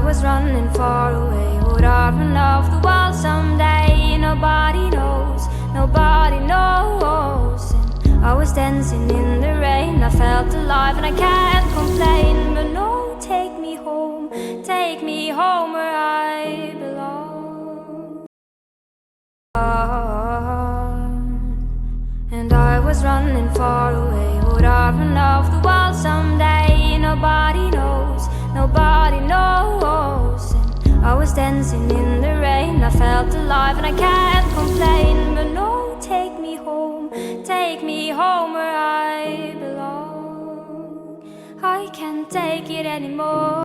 was running far away. Would I run off the world someday? Nobody knows, nobody knows. And I was dancing in the rain, I felt alive and I can't complain. But no, take me home where I belong. And I was running far away. Would I run off the world someday? Nobody knows, nobody knows. And I was dancing in the rain, I felt alive and I can't complain. But no, take me home where I belong. I can't take it anymore.